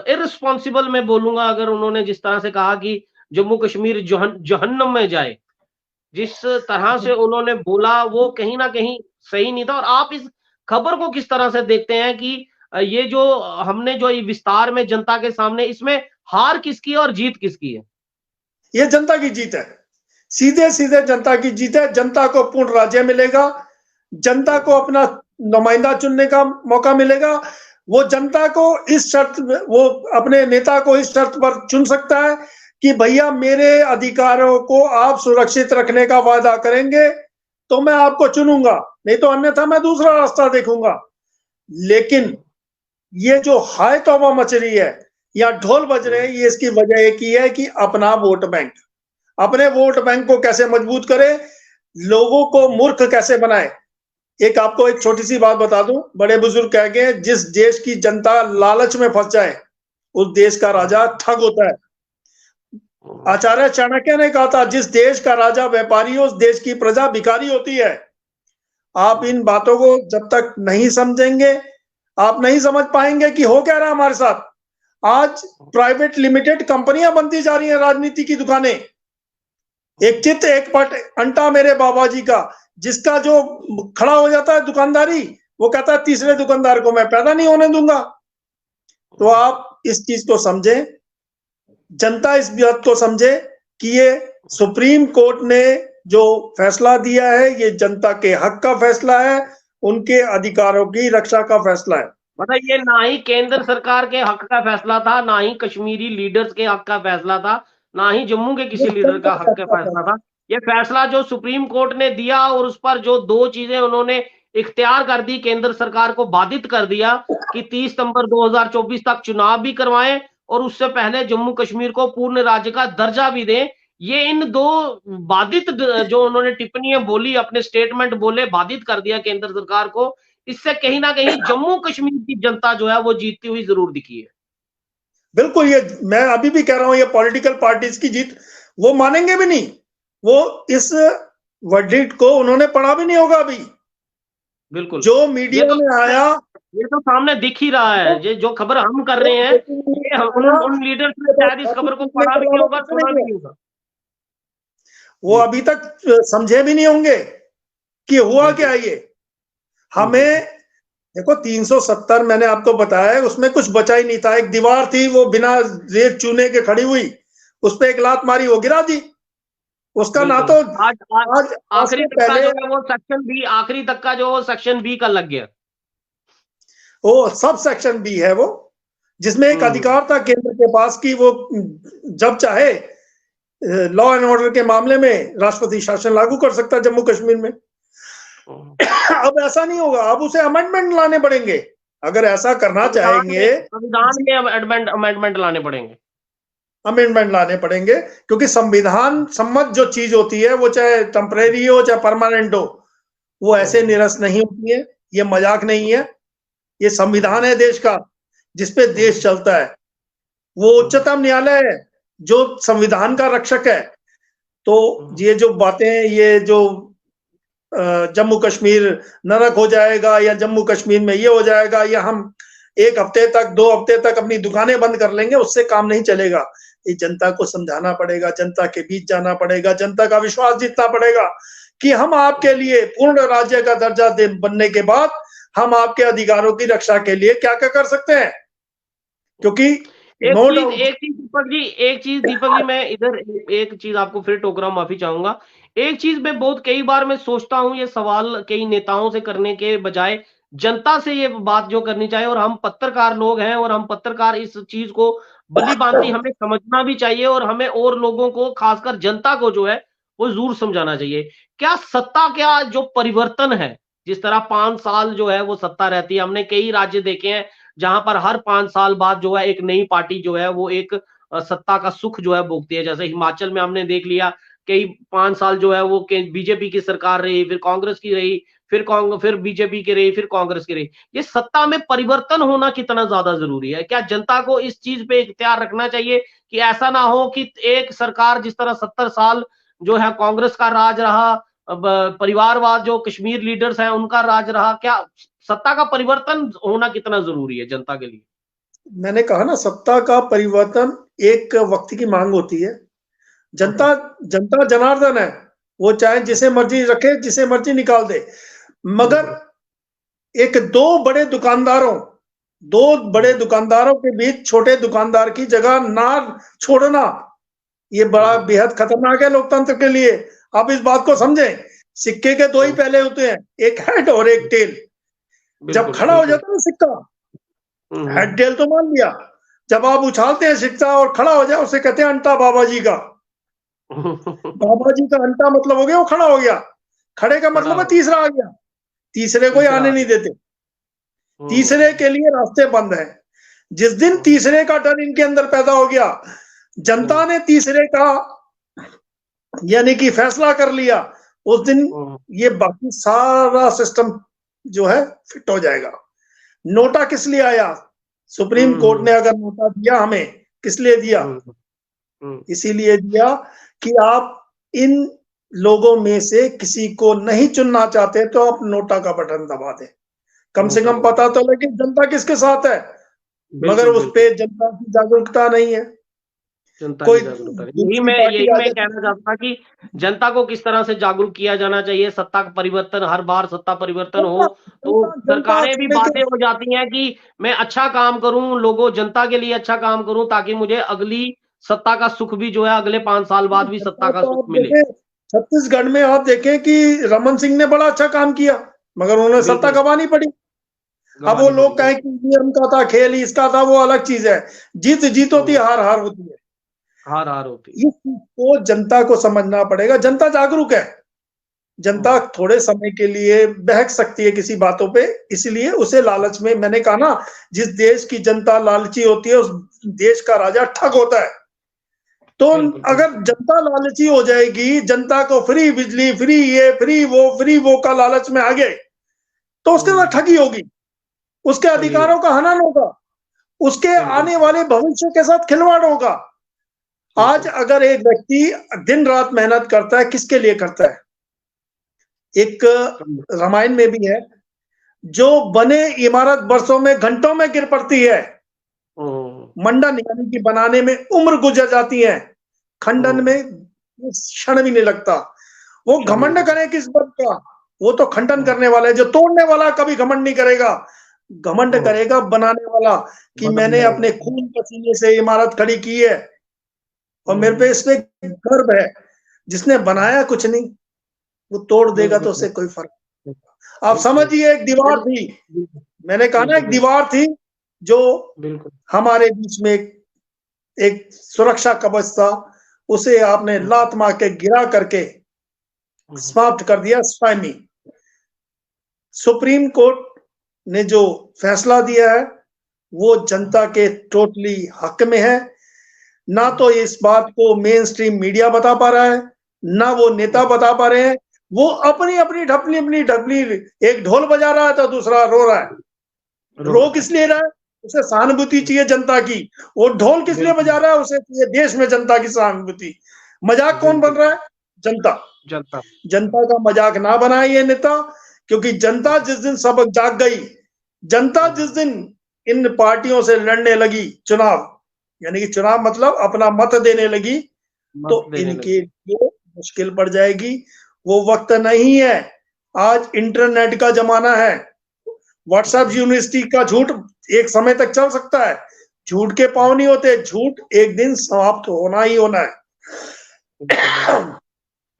इररिस्पॉन्सिबल मैं बोलूंगा, अगर उन्होंने जिस तरह से कहा कि जम्मू कश्मीर जहन्नम में जाए, जिस तरह से उन्होंने बोला वो कहीं ना कहीं सही नहीं था। और आप इस खबर को किस तरह से देखते हैं कि ये जो हमने जो विस्तार में जनता के सामने, इसमें हार किसकी है और जीत किसकी है? ये जनता की जीत है, सीधे सीधे जनता की जीत है। जनता को पूर्ण राज्य मिलेगा, जनता को अपना नुमाइंदा चुनने का मौका मिलेगा। वो जनता को इस शर्त, वो अपने नेता को इस शर्त पर चुन सकता है कि भैया मेरे अधिकारों को आप सुरक्षित रखने का वादा करेंगे तो मैं आपको चुनूंगा, नहीं तो अन्यथा मैं दूसरा रास्ता देखूंगा। लेकिन ये जो हाय तौबा मच रही है या ढोल बज रहे हैं, ये इसकी वजह एक ही है कि अपना वोट बैंक, अपने वोट बैंक को कैसे मजबूत करे, लोगों को मूर्ख कैसे बनाए। आपको एक छोटी सी बात बता दूं, बड़े बुजुर्ग कह गए, जिस देश की जनता लालच में फंस जाए उस देश का राजा ठग होता है। आचार्य चाणक्य ने कहा था, जिस देश का राजा व्यापारी हो उस देश की प्रजा भिखारी होती है। आप इन बातों को जब तक नहीं समझेंगे, आप नहीं समझ पाएंगे कि हो क्या रहा हमारे साथ। आज प्राइवेट लिमिटेड कंपनियां बनती जा रही हैं, राजनीति की दुकानें। एक चित्त एक पट अंटा मेरे बाबा जी का, जिसका जो खड़ा हो जाता है दुकानदारी, वो कहता है तीसरे दुकानदार को मैं पैदा नहीं होने दूंगा। तो आप इस चीज को समझें, जनता इस बात को समझे कि ये सुप्रीम कोर्ट ने जो फैसला दिया है ये जनता के हक का फैसला है, उनके अधिकारों की रक्षा का फैसला है। मतलब ये ना ही केंद्र सरकार के हक का फैसला था, ना ही कश्मीरी लीडर्स के हक का फैसला था, ना ही जम्मू के किसी लीडर का हक का फैसला था। ये फैसला जो सुप्रीम कोर्ट ने दिया और उस पर जो दो चीजें उन्होंने इख्तियार कर दी, केंद्र सरकार को बाधित कर दिया कि 30 सितंबर 2024 तक चुनाव भी करवाएं और उससे पहले जम्मू कश्मीर को पूर्ण राज्य का दर्जा भी दें। ये इन दो बाधित जो उन्होंने टिप्पणियां बोली, अपने स्टेटमेंट बोले, बाधित कर दिया केंद्र सरकार को। इससे कहीं ना कहीं जम्मू कश्मीर की जनता जो है वो जीतती हुई जरूर दिखी है। बिल्कुल, ये मैं अभी भी कह रहा हूं, ये पॉलिटिकल पार्टीज की जीत, वो मानेंगे भी नहीं, वो इस वर्डिक्ट को उन्होंने पढ़ा भी नहीं होगा अभी। बिल्कुल, जो मीडिया में आया ये तो सामने दिख ही रहा है। ये जो खबर हम कर रहे हैं, ये उन लीडर्स ने शायद इस खबर को पढ़ा भी नहीं होगा, सुना भी नहीं होगा। वो अभी तक समझे भी नहीं होंगे कि हुआ क्या ये। हमें देखो 370 मैंने आपको बताया, उसमें कुछ बचा ही नहीं था। एक दीवार थी वो बिना रेत चूने के खड़ी हुई, उस पर एक लात मारी, वो गिरा दी। उसका ना तो आज आखिरी तक का जो है वो सेक्शन बी, आखिरी तक का जो सेक्शन बी का लग गया, वो सब सेक्शन बी है वो, जिसमें एक अधिकार था केंद्र के पास कि वो जब चाहे लॉ एंड ऑर्डर के मामले में राष्ट्रपति शासन लागू कर सकता है जम्मू कश्मीर में। अब ऐसा नहीं होगा, अब उसे अमेंडमेंट लाने पड़ेंगे। अगर ऐसा करना चाहेंगे, संविधान में अमेंडमेंट लाने पड़ेंगे, अमेंडमेंट लाने पड़ेंगे, क्योंकि संविधान सम्मत जो चीज होती है, वो चाहे टेम्परेरी हो चाहे परमानेंट हो, वो ऐसे निरस्त नहीं होती है। ये मजाक नहीं है, ये संविधान है देश का, जिसपे देश चलता है। वो उच्चतम न्यायालय है जो संविधान का रक्षक है। तो ये जो बातें, ये जो जम्मू कश्मीर नरक हो जाएगा या जम्मू कश्मीर में ये हो जाएगा या हम 1 हफ्ते तक 2 हफ्ते तक अपनी दुकानें बंद कर लेंगे, उससे काम नहीं चलेगा। ये जनता को समझाना पड़ेगा, जनता के बीच जाना पड़ेगा, जनता का विश्वास जीतना पड़ेगा कि हम आपके लिए पूर्ण राज्य का दर्जा बनने के बाद हम आपके अधिकारों की रक्षा के लिए क्या क्या कर सकते हैं। क्योंकि एक चीज दीपक जी मैं इधर एक चीज आपको फिर टोकरा, माफी चाहूंगा। एक चीज मैं बहुत कई बार मैं सोचता हूं, ये सवाल कई नेताओं से करने के बजाय जनता से ये बात जो करनी चाहिए, और हम पत्रकार लोग हैं और हम पत्रकार इस चीज को भली भांति हमें समझना भी चाहिए और हमें और लोगों को, खासकर जनता को जो है वो जरूर समझाना चाहिए। क्या सत्ता, क्या जो परिवर्तन है, जिस तरह 5 साल जो है वो सत्ता रहती है, हमने कई राज्य देखे हैं जहां पर हर 5 साल बाद जो है एक नई पार्टी जो है वो एक सत्ता का सुख जो है भोगती है। जैसे हिमाचल में हमने देख लिया, कई 5 साल जो है वो बीजेपी की सरकार रही, फिर कांग्रेस की रही, फिर बीजेपी की रही, फिर कांग्रेस की रही। ये सत्ता में परिवर्तन होना कितना ज्यादा जरूरी है? क्या जनता को इस चीज पे इख्तियार रखना चाहिए कि ऐसा ना हो कि एक सरकार, जिस तरह 70 साल जो है कांग्रेस का राज रहा, परिवारवाद जो कश्मीर लीडर्स हैं उनका राज रहा, क्या सत्ता का परिवर्तन होना कितना जरूरी है जनता के लिए? मैंने कहा ना, सत्ता का परिवर्तन एक वक्त की मांग होती है। जनता जनार्दन है, वो चाहे जिसे मर्जी रखे, जिसे मर्जी निकाल दे। मगर एक दो बड़े दुकानदारों के बीच छोटे दुकानदार की जगह ना छोड़ना, ये बड़ा बेहद खतरनाक है लोकतंत्र के लिए। आप इस बात को समझें, सिक्के के दो ही पहले होते हैं, एक हेड और एक टेल। जब खड़ा हो जाता है सिक्का, हेड टेल तो मान लिया, जब आप उछालते हैं सिक्का और खड़ा हो जाए, उसे कहते हैं अंटा बाबा जी का। बाबा जी का अंटा मतलब हो गया वो खड़ा हो गया, खड़े का मतलब है तीसरा आ गया, तीसरे को आने नहीं देते, तीसरे के लिए रास्ते बंद है। जिस दिन तीसरे का डर इनके अंदर पैदा हो गया, जनता ने तीसरे का यानी कि फैसला कर लिया, उस दिन ये बाकी सारा सिस्टम जो है फिट हो जाएगा। नोटा किस लिए आया? सुप्रीम कोर्ट ने अगर नोटा दिया हमें, किस लिए दिया? इसीलिए दिया कि आप इन लोगों में से किसी को नहीं चुनना चाहते तो आप नोटा का बटन दबा दें, कम से कम पता तो लगे जनता किसके साथ है। मगर उस पे जनता की जागरूकता नहीं है। जनता कोई की जागरूकता नहीं। दूसरी पार्टी यही आ मैं जाती कहना चाहता था कि जनता को किस तरह से जागरूक किया जाना चाहिए। सत्ता का परिवर्तन, हर बार सत्ता परिवर्तन हो तो जनता जनता सरकारें भी छोटे के बातें हो जाती हैं कि मैं अच्छा काम करूं, लोगों जनता के लिए अच्छा काम करूं ताकि मुझे अगली सत्ता का सुख भी जो है अगले 5 साल बाद भी सत्ता जनता का तो सुख आप मिले। देखें, छत्तीसगढ़ में आप देखें कि रमन सिंह ने बड़ा अच्छा काम किया, मगर उन्हें सत्ता बिल्कुल, गंवानी पड़ी। अब वो गँवानी पड़ी, लोग कहें कि ये उनका था खेल, इसका था, वो अलग चीज है। जीत जीत होती है, हुँ, हार हार होती है। हार-हार होती है। इस चीज को जनता को समझना पड़ेगा। जनता जागरूक है। जनता हुँ, थोड़े समय के लिए बहक सकती है किसी बातों पे, इसलिए उसे लालच में, मैंने कहा ना, जिस देश की जनता लालची होती है उस देश का राजा ठग होता है। तो बिल्कुल, अगर बिल्कुल। जनता लालची हो जाएगी, जनता को फ्री बिजली, फ्री ये, फ्री वो का लालच में आ गए, तो उसके साथ हुँ, ठगी होगी, उसके ठगी हो, अधिकारों का हनन होगा, उसके बिल्कुल, आने वाले भविष्य के साथ खिलवाड़ होगा। आज बिल्कुल। अगर एक व्यक्ति दिन रात मेहनत करता है, किसके लिए करता है? एक हुँ, रामायण में भी है, जो बने इमारत बरसों में, घंटों में गिर पड़ती है। हुँ, मंडन यानी कि बनाने में उम्र गुजर जाती है, खंडन में हुँ, क्षण भी नहीं लगता। वो क्षण भी घमंड नहीं करे किस बात का? वो तो खंडन हुँ, करने वाला है। जो तोड़ने वाला कभी घमंड नहीं करेगा, घमंड हुँ, करेगा बनाने वाला, कि मैंने बनाने अपने वाला। खून पसीने से इमारत खड़ी की है और मेरे पे हुँ, इस पे गर्व है। जिसने हुँ, बनाया कुछ नहीं, वो तोड़ देगा बिल्कुल, तो बिल्कुल, उससे कोई फर्क नहीं। आप बिल्कुल। समझिए, एक दीवार चल थी, बिल्कुल, मैंने कहा ना, बिल्कुल, एक बिल्कुल, दीवार थी जो बिल्कुल। हमारे बीच में एक सुरक्षा कवच था, उसे आपने हुँ, लात मार के गिरा करके हुँ, समाप्त कर दिया, स्वामी। सुप्रीम कोर्ट ने जो फैसला दिया है वो हुँ, जनता के टोटली हक में है। ना हुँ, तो इस बात को मेन स्ट्रीम मीडिया बता पा रहा है, ना वो नेता हुँ, बता पा रहे हैं। वो अपनी अपनी ढपली, एक ढोल बजा रहा है तो दूसरा रो रहा है। रो रो रहा है। किस लिए रहा है? उसे सहानुभूति चाहिए जनता की। वो ढोल किस लिए बिल्कुल, बजा रहा है? उसे चाहिए देश में जनता की सहानुभूति। मजाक कौन बन बिल्कुल, रहा है? जनता। जनता। जनता का मजाक ना बनाए ये नेता, क्योंकि जनता जिस दिन सबक जाग गई, जनता हुँ, जिस दिन इन पार्टियों से लड़ने लगी चुनाव, यानी कि चुनाव मतलब अपना मत देने लगी, तो मत देने इनके लगी। लिए मुश्किल पड़ जाएगी। वो वक्त नहीं है। आज इंटरनेट का जमाना है। व्हाट्सएप हुँ, यूनिवर्सिटी का झूठ एक समय तक चल सकता है, झूठ के पांव नहीं होते, झूठ एक दिन समाप्त होना ही होना बिल्कुल, है। बिल्कुल।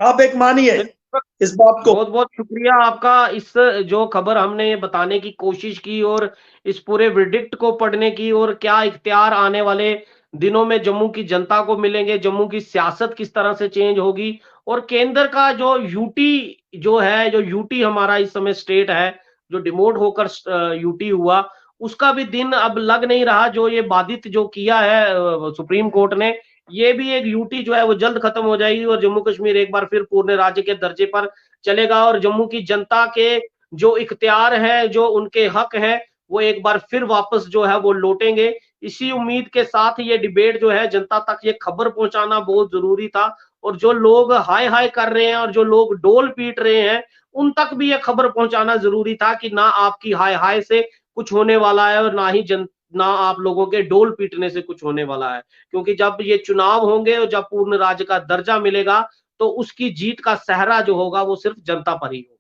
आप एक मानिए बिल्कुल, इस बात को। बहुत-बहुत शुक्रिया आपका इस जो खबर हमने ये बताने की कोशिश की और इस पूरे वर्डिक्ट को पढ़ने की और क्या इख्तियार आने वाले दिनों में जम्मू की जनता को मिलेंगे, जम्मू की सियासत किस तरह से चेंज होगी और केंद्र का जो यूटी जो है, जो यूटी हमारा इस समय स्टेट है, जो डिमोट होकर यूटी हुआ, उसका भी दिन अब लग नहीं रहा। जो ये बाधित जो किया है सुप्रीम कोर्ट ने, ये भी एक यूटी जो है वो जल्द खत्म हो जाएगी और जम्मू कश्मीर एक बार फिर पूर्ण राज्य के दर्जे पर चलेगा और जम्मू की जनता के जो इख्तियार है, जो उनके हक है, वो एक बार फिर वापस जो है वो लौटेंगे। इसी उम्मीद के साथ ये डिबेट जो है जनता तक ये खबर पहुंचाना बहुत जरूरी था और जो लोग हाय हाय कर रहे हैं और जो लोग डोल पीट रहे हैं, उन तक भी ये खबर पहुंचाना जरूरी था कि ना आपकी हाय हाय से कुछ होने वाला है और ना आप लोगों के डोल पीटने से कुछ होने वाला है। क्योंकि जब ये चुनाव होंगे और जब पूर्ण राज्य का दर्जा मिलेगा, तो उसकी जीत का सहरा जो होगा वो सिर्फ जनता पर ही होगा।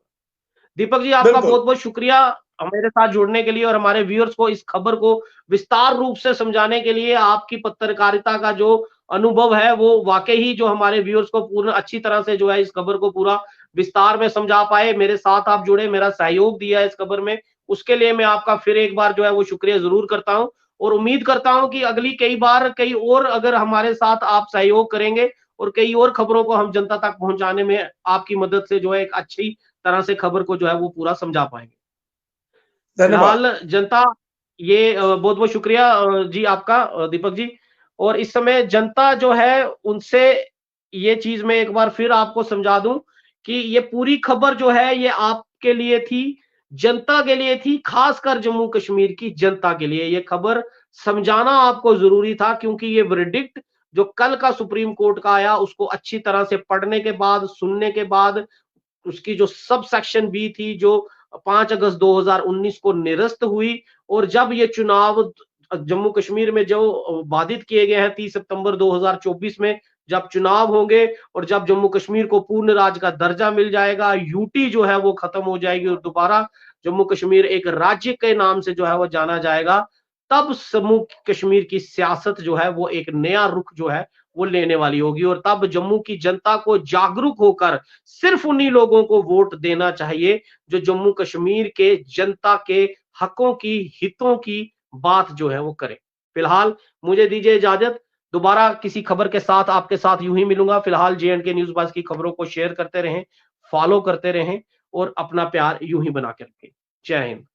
दीपक जी, आपका बिल्कुल। बहुत-बहुत शुक्रिया मेरे साथ जुड़ने के लिए और हमारे व्यूअर्स को इस खबर को विस्तार रूप से समझाने के लिए। आपकी पत्रकारिता का जो अनुभव है, वो वाक़ई ही जो हमारे व्यूअर्स को पूर्ण अच्छी तरह से जो है इस खबर को पूरा विस्तार में समझा पाए। मेरे साथ आप जुड़े, मेरा सहयोग दिया इस खबर में, उसके लिए मैं आपका फिर एक बार जो है वो शुक्रिया ज़रूर करता हूँ और उम्मीद करता हूँ कि अगली कई बार कई और अगर हमारे साथ आप सहयोग करेंगे और कई और खबरों को हम जनता तक पहुँचाने में आपकी मदद से जो है एक अच्छी तरह से खबर को जो है वो पूरा समझा पाएँगे। धन्यवाद। फिलहाल जनता ये बहुत-बहुत शुक्रिया जी आपका दीपक जी और इस समय जनता जो है उनसे ये चीज़ मैं एक बार फिर आपको समझा दूँ कि ये पूरी खबर जो है ये आपके लिए थी, जनता के लिए थी, ख़ासकर जम्मू कश्मीर की जनता के लिए। ये खबर समझाना आपको ज़रूरी था क्योंकि ये वर्डिक्ट जो कल का सुप्रीम कोर्ट का आया उसको अच्छी तरह से पढ़ने के बाद, सुनने के बाद उसकी जो सब सेक्शन बी थी जो 5 अगस्त 2019 को निरस्त हुई और जब ये चुनाव जम्मू कश्मीर में जो बाधित किए गए हैं 30 सितंबर 2024 में, जब चुनाव होंगे और जब जम्मू कश्मीर को पूर्ण राज्य का दर्जा मिल जाएगा, यूटी जो है वो खत्म हो जाएगी और दोबारा जम्मू कश्मीर एक राज्य के नाम से जो है वो जाना जाएगा, तब जम्मू कश्मीर की सियासत जो है वो एक नया रुख जो है वो लेने वाली होगी। और तब जम्मू की जनता को जागरूक होकर सिर्फ उन्हीं लोगों को वोट देना चाहिए जो जम्मू कश्मीर के जनता के हकों की, हितों की बात जो है वो करे। फिलहाल मुझे दीजिए इजाजत, दोबारा किसी खबर के साथ आपके साथ यूं ही मिलूंगा। फिलहाल J&K न्यूज़ बज़ की खबरों को शेयर करते रहें, फॉलो करते रहें और अपना प्यार यूं ही बना के रखें। जय हिंद।